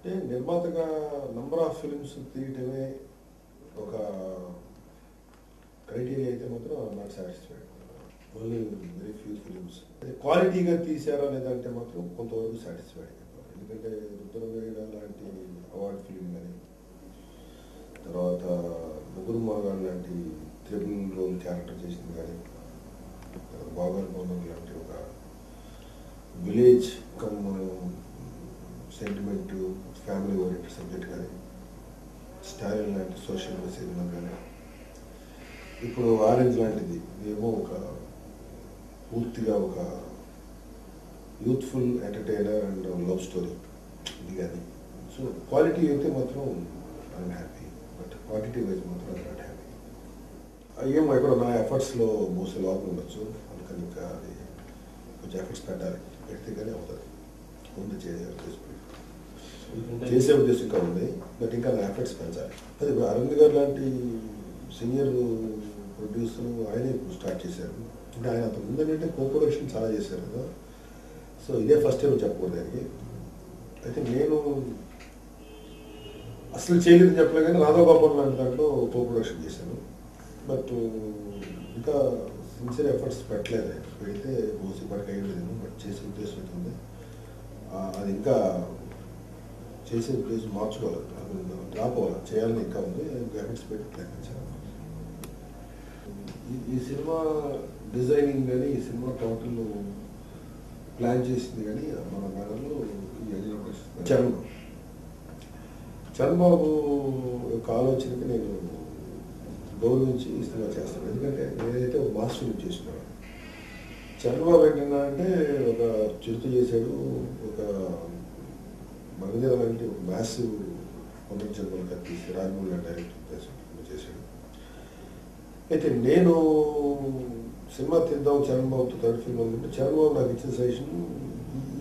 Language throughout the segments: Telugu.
అంటే నిర్మాతగా నంబర్ ఆఫ్ ఫిల్మ్స్ తీయటమే ఒక క్రైటీరియా అయితే మాత్రం not satisfied. Only very few films క్వాలిటీగా తీసారా లేదంటే మాత్రం కొంతవరకు సాటిస్ఫైడ్. ఎందుకంటే రుద్రవీణ లాంటి అవార్డు ఫిలిం కానీ, తర్వాత ముగ్గురు మగాడు లాంటి త్రిబుల్ రోల్ క్యారెక్టర్ చేసింది కానీ, బాబర్ బౌండర్ లాంటి ఒక village come sentiment family oriented subject కానీ, స్టాలిన్ లాంటి సోషల్ మెసేజ్ కానీ, ఇప్పుడు ఆరెంజ్ లాంటిది ఏమో ఒక పూర్తిగా ఒక youthful entertainer and love story ఇది కానీ. సో క్వాలిటీ అయితే మాత్రం I'm happy, but quantity wise మాత్రం ఐఎమ్ నాట్ హ్యాపీ. ఏమో ఎక్కడ నా ఎఫర్ట్స్లో మోసే లోపం ఉండొచ్చు, అందుకని ఇంకా అది కొంచెం ఎఫర్ట్స్ పెట్టాలి, పెడితే కానీ అవుతుంది. ముందు చేసే ఉద్దేశం ఇంకా ఉంది, బట్ ఇంకా నా ఎఫర్ట్స్ పెంచాలి. అది అరవింద్ గారు లాంటి సీనియర్ ప్రొడ్యూసర్ ఆయనే ఇప్పుడు స్టార్ట్ చేశారు. అంటే ఆయన అంత ముందు ఏంటంటే కో ప్రొడక్షన్ చాలా చేశారు కదా. సో ఇదే ఫస్ట్ టైం చెప్పకూడదు దానికి. అయితే నేను అసలు చేయలేదని చెప్పలే కానీ రాధాగోపాల్ లాంటి దాంట్లో కో ప్రొడక్షన్ చేశాను. బట్ ఇంకా సిన్సియర్ ఎఫర్ట్స్ పెట్టలేదు. పెడితే మోసి పడికి అయ్యలేదు, బట్ చేసే ఉద్దేశం అవుతుంది. అది ఇంకా చేసే ఉద్దేశం మార్చుకోవాలి, డ్రాప్ అవ్వాలి, చేయాలని ఇంకా ఉంది. ఎఫర్ట్స్ పెట్టి ప్రయత్నించాలి. ఈ సినిమా డిజైనింగ్ కానీ, ఈ సినిమా టోటల్ ప్లాన్ చేసింది కానీ మన మేడంలో చరణ్బాబు యొక్క ఆలోచనకి నేను గౌరవించి ఈ సినిమా చేస్తాను. ఎందుకంటే నేనైతే ఒక మాస్ ఫిల్మ్ చేస్తున్నాను. చరణ్బాబు ఏంటంటే ఒక చిరుత చేశాడు, ఒక మగధీర లాంటి ఒక మ్యాసివ్ పొందించడం తీసి రాజమౌళి డైరెక్టర్ చేశాడు. అయితే నేను సినిమా తీద్దాం చరణ్బాబుతో థర్డ్ ఫిల్మ్ అనుకుంటే చరణ్బాబు నాకు ఇచ్చిన సజెషన్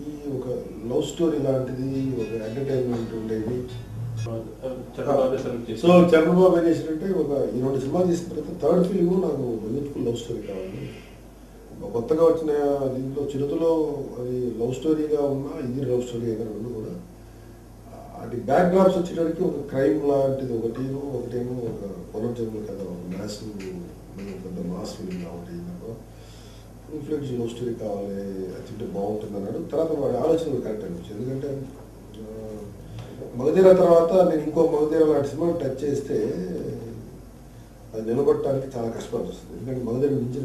ఈ ఒక లవ్ స్టోరీ లాంటిది, ఒక ఎంటర్టైన్మెంట్ ఉండేది. సో చరణ్బాబు ఏం చేసినట్టే ఒక ఈ 2 సినిమాలు తీసిన తర్వాత థర్డ్ ఫిల్మ్ నాకు యూత్ఫుల్ లవ్ స్టోరీ కావాలి. కొత్తగా వచ్చిన దీంట్లో చిరుతలో అది లవ్ స్టోరీగా ఉన్నా, ఇది లవ్ స్టోరీ అయినా రెండు కూడా అది బ్యాక్ డ్రాప్స్ వచ్చేటప్పటికి ఒక క్రైమ్ లాంటిది ఒకటేమో ఒక పునర్జన్మ కథ, ఒక మ్యాసివ్ పెద్ద మాస్ ఫిల్మ్ కాబట్టి ఫుల్ ఫ్లెడ్జ్ లవ్ స్టోరీ కావాలి, అది బాగుంటుంది అన్నాడు. తర్వాత వాడి ఆలోచన కరెక్ట్ అనిపించింది. ఎందుకంటే మగధీర తర్వాత నేను ఇంకో మగధీర లాంటి సినిమా టచ్ చేస్తే అది నిలబడటానికి చాలా కష్టపడాల్సి వస్తుంది. ఎందుకంటే మగధీర మించిన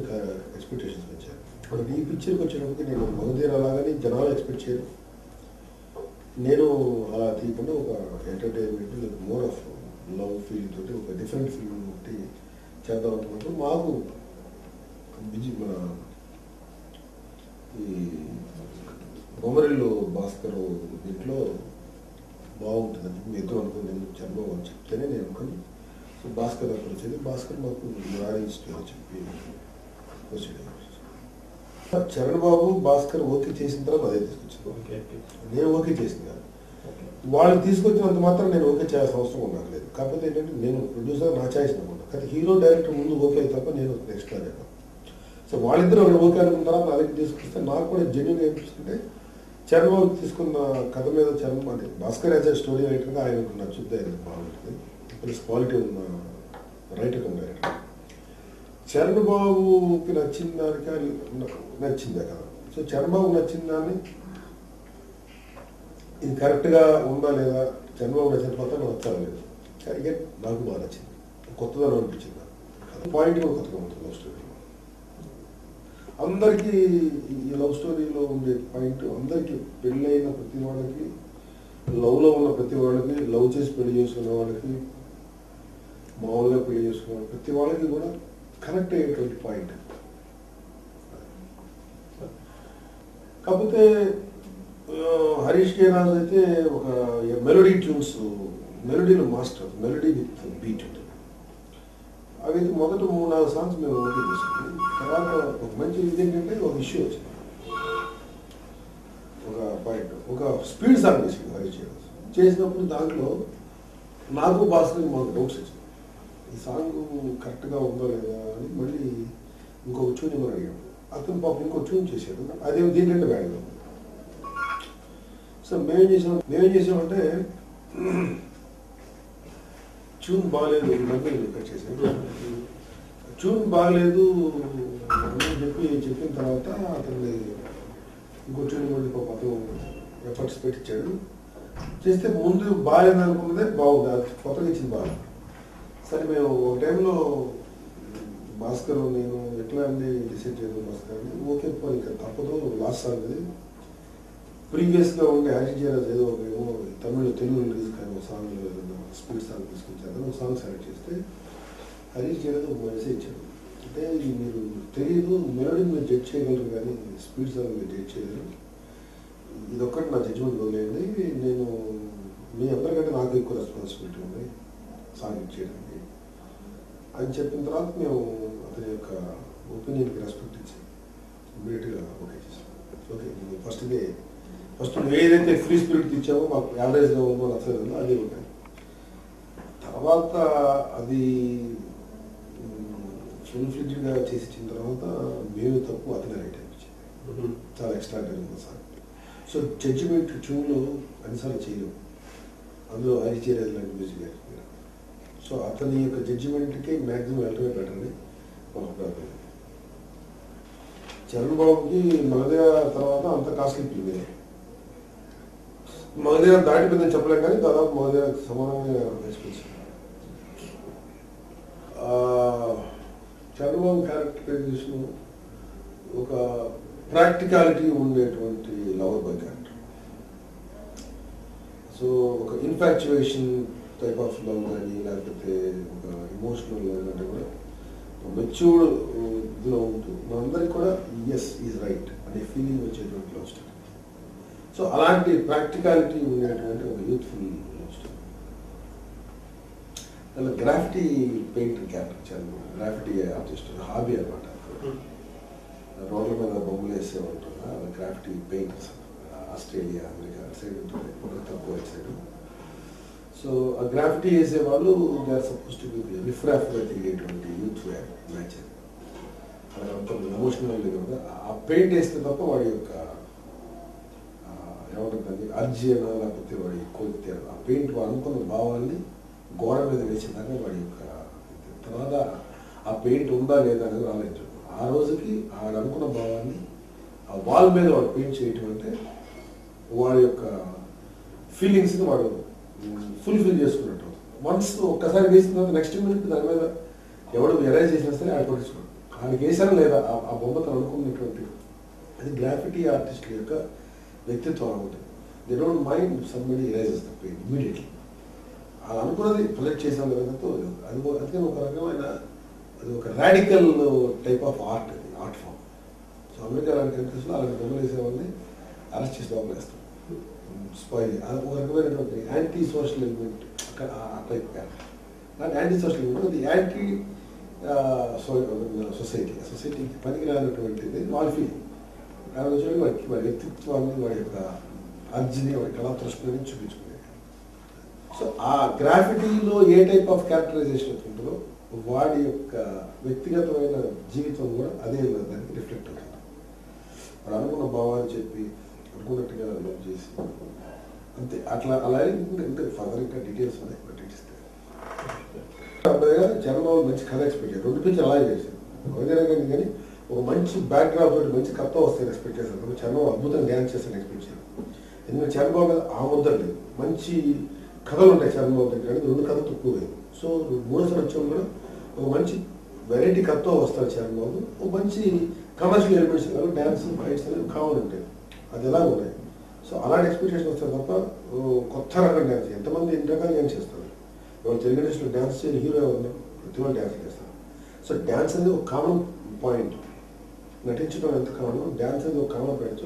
ఎక్స్పెక్టేషన్స్ వచ్చాయి. ఇప్పుడు ఈ పిక్చర్కి వచ్చేటప్పటికి నేను మగధీర లాగానే జనాలు ఎక్స్పెక్ట్ చేయరు. నేను అలా తీయకుండా ఒక entertainment more of love feel తోటి ఒక డిఫరెంట్ ఫీల్ ఒకటి చేద్దాం అనుకున్నప్పుడు మాకు మన ఈ బొమ్మరిల్లు భాస్కర్ దీంట్లో బాగుంటుందని మీ ఇద్దరు అనుకుని నేను చరణ్బాబు అని చెప్తేనే నేను అనుకుని సో భాస్కర్ అక్కడ వచ్చేది. భాస్కర్ మాకు రాయించు చెప్పి ప్రొసీడ్ అయ్యారు. చరణ్ బాబు భాస్కర్ ఓకే చేసిన తర్వాత అదే తీసుకొచ్చాను. నేను ఓకే చేసింది కాదు, వాళ్ళు తీసుకొచ్చినంత మాత్రం నేను ఓకే చేయాల్సిన అవసరం ఉండలేదు. కాకపోతే ఏంటంటే నేను ప్రొడ్యూసర్ నా ఛాయిస్ అనుకుంటా, కానీ హీరో డైరెక్టర్ ముందు ఓకే తప్ప నేను నెక్స్ట్ చెప్పాను. సో వాళ్ళిద్దరు ఒకటి ఓకే అనుకున్న తర్వాత నా దగ్గర తీసుకొస్తే నాకు కూడా జెన్యున్ ఏమిస్తుంటే చరణ్ బాబు తీసుకున్న కథ మీద చరణ్ అంటే భాస్కర్ యాజ్ ఏ స్టోరీ రైటర్గా ఆయనకు నచ్చుద్ది, ఆయన బాగుంటుంది, ప్లస్ క్వాలిటీ ఉన్న రైటర్ డైరెక్టర్. చరణ్ బాబుకి నచ్చిన దానికి నచ్చిందే కదా. సో చరణ్ బాబుకి నచ్చిన దాన్ని ఇది కరెక్ట్గా ఉందా లేదా, చరణ్ బాబు నచ్చిన తర్వాత నచ్చాలి లేదు, కానీ నాకు బాగా నచ్చింది, కొత్తదనం అనిపించింది. పాయింట్ కూడా కొత్తగా ఉంటుంది లవ్ స్టోరీలో. అందరికీ ఈ లవ్ స్టోరీలో ఉండే పాయింట్ అందరికీ పెళ్ళైన ప్రతి వాళ్ళకి, లవ్లో ఉన్న ప్రతి వాళ్ళకి, లవ్ చేసి పెళ్లి చేసుకున్న వాళ్ళకి, మామూలుగా పెళ్లి చేసుకున్న ప్రతి వాళ్ళకి కూడా కనెక్ట్ అయ్యేటువంటి పాయింట్. కాకపోతే హరీష్ కే రాజు అయితే ఒక మెలోడీ ట్యూన్స్, మెలోడీలో మాస్టర్, మెలోడీ విత్ బీట్ ఉంటుంది. అవి మొదట 3-4 సాంగ్స్ మేము ఓకే చేసుకున్నాం. తర్వాత ఒక మంచి ఇది ఏంటంటే ఒక ఇష్యూ వచ్చింది, ఒక పాయింట్, ఒక స్పీడ్ సాంగ్ చేసింది హరీష్ కే రాజు. చేసినప్పుడు దాంట్లో నాకు భాస్కర్ మాకు డౌట్స్ వచ్చింది, ఈ సాంగ్ కరెక్ట్గా ఉందో లేదా అని. మళ్ళీ ఇంకొక ట్యూన్ ఇవ్వని అడిగాడు. అతను పాపం ఇంకో ట్యూన్ చేశాడు, అదే దీనికంటే బ్యాడ్గా ఉంది. సో మేమేం చేసామంటే ట్యూన్ బాగలేదు కట్ చేశాను. ట్యూన్ బాగలేదు అని చెప్పిన తర్వాత అతన్ని ఇంకో ట్యూన్ మళ్ళీ అతను ఎఫర్ట్స్ పెట్టించాడు. చేస్తే ముందు బాగాలేదు అనుకున్నదే బాగుంది, అది కొత్తగా ఇచ్చింది బాగా. సరే మేము ఒక టైంలో భాస్కర్ నేను ఎట్లా అండి డిసైడ్ చేయదు భాస్కర్ అని, ఓకే పోయి ఇంకా తప్పదు లాస్ట్ సాంగ్ అది. ప్రీవియస్గా ఉండే యాజిటీరాజ్ ఏదో ఏమో తెలుగు రిలీజ్ కానీ ఒక సాంగ్ స్పీడ్ సాంగ్ తీసుకొచ్చారు, ఒక సాంగ్ సెలెక్ట్ చేస్తే హరీష్ జయరాజ్ ఒక మెసేజ్ ఇచ్చాడు. అంటే మీరు తెలియదు, మెలోడీ మీరు జడ్జ్ చేయగలరు కానీ స్పీడ్ సాంగ్ మీరు జడ్జ్ చేయగలరు, ఇదొక్కటి నా జడ్జ్మెంట్ వదిలేయండి, నేను మీ అందరికంటే నాకు ఎక్కువ రెస్పాన్సిబిలిటీ ఉంది సాంగ్ ఇచ్చేయడానికి అని చెప్పిన తర్వాత మేము అతని యొక్క ఒపీనియన్కి రెస్పెక్ట్ ఇచ్చి ఇమ్మీడియట్గా ఓకే చేసాం. ఓకే ఫస్ట్ నువ్వు ఏదైతే ఫ్రీ స్పిరిట్ ఇచ్చావో మాకు యావరేజ్గా ఉందో నచ్చలేదో అదే ఓకే. తర్వాత అది ఫుల్ ఫ్లెడ్జ్డ్గా చేసి ఇచ్చిన తర్వాత మేము తప్పు అతనే రైట్ అనిపించింది, చాలా ఎక్స్ట్రాడనరీ ఉంది సార్. సో జడ్జిమెంట్ ట్యూన్లో అన్నిసార్లు చేయలేము, అందులో హరీష్ జయరాజ్ లాంటి మ్యూజిక్ డైరెక్టర్. సో అతని యొక్క జడ్జిమెంట్కి మ్యాక్సిమం వెళ్ళడమే బెటర్ అని మాకు అభిప్రాయం. చరణ్ బాబుకి మగధీర తర్వాత అంత కాస్ట్లీ ఫిల్మే, మగధీర దాటిపోయిందని చెప్పలేం కానీ దాదాపు మగధీరకు సమానంగా ఎక్స్పెన్సివ్. చరణ్ బాబు క్యారెక్టరైజేషన్ ఒక ప్రాక్టికాలిటీ ఉండేటువంటి లవర్ బాయ్ క్యారెక్టర్. సో ఒక ఇన్ఫాక్చువేషన్ టైప్ ఆఫ్ లవ్ కానీ లేకపోతే ఒక ఎమోషనల్ లవ్ అంటే కూడా మెచ్యూర్డ్ ఇదిలో ఉంటూ మనందరికి కూడా ఎస్ ఈజ్ రైట్ అనే ఫీలింగ్ వచ్చేటువంటి లవ్ స్టోరీ. సో అలాంటి ప్రాక్టికాలిటీ ఉండేటువంటి ఒక యూత్ఫుల్ లవ్ స్టోరీ. అలా graffiti painting character, graffiti artist hobby అనమాట. రోడ్ల మీద బొమ్మలు వేసే ఉంటుంది, అది graffiti painters. Australia, America side ఉంటుంది, ఒక తక్కువ సైడ్. సో ఆ గ్రాఫిటీ వేసే వాళ్ళు they are suppose to be రిఫ్రాఫ్గా తిరిగేటువంటి యూత్ మ్యాచ్. అలా అంత ఎమోషనల్ కదా, ఆ పెయింట్ వేస్తే తప్ప వాడి యొక్క ఏమంటుంది అర్జీనా లేకపోతే వాడి కోరితే ఆ పెయింట్ వాడు అనుకున్న భావాన్ని గోడ మీద వేసేదాకా వాడి యొక్క తర్వాత ఆ పెయింట్ ఉందా లేదా అనేది రాలేదు. ఆ రోజుకి వాడు అనుకున్న భావాన్ని ఆ వాల్ మీద వాడు పెయింట్ చేయటం అంటే వాడి యొక్క ఫీలింగ్స్ని వాడు ఫుల్ఫిల్ చేసుకున్నట్టు. వన్స్ ఒక్కసారి వేసిన తర్వాత నెక్స్ట్ మినిట్ దాని మీద ఎవడు ఎరైజ్ చేసినా సరే ఆడ పట్టించుకోడు, ఆయనకి వేసాను లేదా ఆ బొమ్మతో అనుకున్నటువంటి. అది గ్రాఫిటీ ఆర్టిస్టుల యొక్క వ్యక్తిత్వం ఉంటుంది. They don't mind somebody arises the paint immediately. అది అనుకున్నది ప్రొజెక్ట్ చేసాం లేదంతో అది ఒక రకమైన అది ఒక రాడికల్ టైప్ ఆఫ్ ఆర్ట్, అది ఆర్ట్ ఫామ్. సో అమెరికా లాంటి కంట్రీస్లో అలాంటి బొమ్మలు వేసేవాళ్ళని అరెస్ట్ చేసి లోపల వేస్తాం, స్పాయిల్. ఒక రకమైనటువంటి anti social element type character. అలాంటి యాంటీ సోషల్ ఎలిమెంట్ అది యాంటీ సొసైటీకి పనికిరానటువంటిది వాళ్ళ ఫీలింగ్. వాడి వ్యక్తిత్వాన్ని, వాడి యొక్క అర్జీని, వాడి కళా తృష్ణని చూపించుకునేది. సో ఆ గ్రాఫిటీలో ఏ టైప్ ఆఫ్ క్యారెక్టరైజేషన్ ఉంటుందో వాడి యొక్క వ్యక్తిగతమైన జీవితం కూడా అదే దానికి రిఫ్లెక్ట్ అవుతుంది. వాడు అనుకున్న భావాన్ని చెప్పి అనుకున్నట్టుగా లవ్ చేసి అంతే. అలా ఇంకా ఫర్దర్ ఇంకా డీటెయిల్స్ ఉన్నాయి, పట్టిస్తే చరణబాబు మంచి కథ ఎక్స్పెక్ట్ చేశారు. రెండు పిక్చర్ అలాగే చేశారు కానీ ఒక మంచి బ్యాక్గ్రౌండ్ తోటి మంచి కథ వస్తాయని ఎక్స్పెక్ట్ చేశారు. చరణబాబు అద్భుతంగా డ్యాన్స్ చేస్తాను ఎక్స్పెక్ట్ చేశారు. ఎందుకంటే చరణబాబు మీద ఆ ముద్ర లేదు, మంచి కథలు ఉంటాయి చరణబాబు దగ్గర, రెండు కథలు తక్కువ. సో మూడోసారి వచ్చాము కూడా ఒక మంచి వెరైటీ కథతో వస్తారు చరణబాబు. ఒక మంచి కమర్షియల్ ఎలిమెంట్స్ కాదు, డ్యాన్స్ ఫైట్స్ అనేవి కావాలి ఉంటాయి, అది ఎలా ఉన్నాయి. సో అలాంటి ఎక్స్పెక్టేషన్ వస్తారు తప్ప కొత్త రకం డ్యాన్స్ ఎంతమంది ఎన్ని రకాలు డ్యాన్స్ చేస్తారు. ఎవరు తెలుగు ఇండస్ట్రీలో డ్యాన్స్ చేయని హీరో ఎవరు, ప్రతి వాళ్ళు డ్యాన్స్ చేస్తారు. సో డ్యాన్స్ అనేది ఒక కామన్ పాయింట్, నటించడం ఎంత కామన్, డ్యాన్స్ అనేది ఒక కామన్ పాయింట్.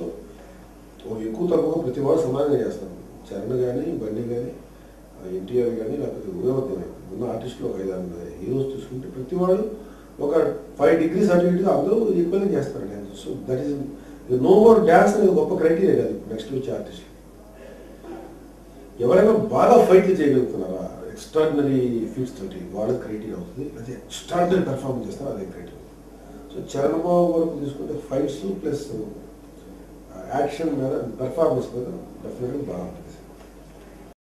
సో ఎక్కువ తక్కువ ప్రతి వాళ్ళు సమానంగా చేస్తారు. చరణ్ కానీ, బండి కానీ, ఎన్టీఆర్ కానీ, లేకపోతే ఉదయవర్ధన్ ఉన్న ఆర్టిస్టులు ఒక 5-6 హీరోస్ చూసుకుంటే ప్రతి వాళ్ళు ఒక 5 degrees అటు ఇటుగా అందరూ ఈక్వల్గా చేస్తారు dance. So that is no more dance అనేది గొప్ప క్రైటీరియా కాదు. నెక్స్ట్ వచ్చే ఆర్టిస్ట్ ఎవరైనా బాగా ఫైట్లు చేయగలుగుతున్నారా, ఎక్స్ట్రాడినరీ ఫీట్స్ తోటి, వాళ్ళ క్రైటీరియా అవుతుంది. అదే ఎక్స్ట్రాడినరీ పెర్ఫార్మెన్స్ చేస్తారు, అదే క్రైటీరియా. సో చరణ్ బాబు వరకు తీసుకుంటే ఫైట్స్ ప్లస్ యాక్షన్ మీద, పెర్ఫార్మెన్స్ మీద డెఫినెట్గా బాగా ఉంటుంది.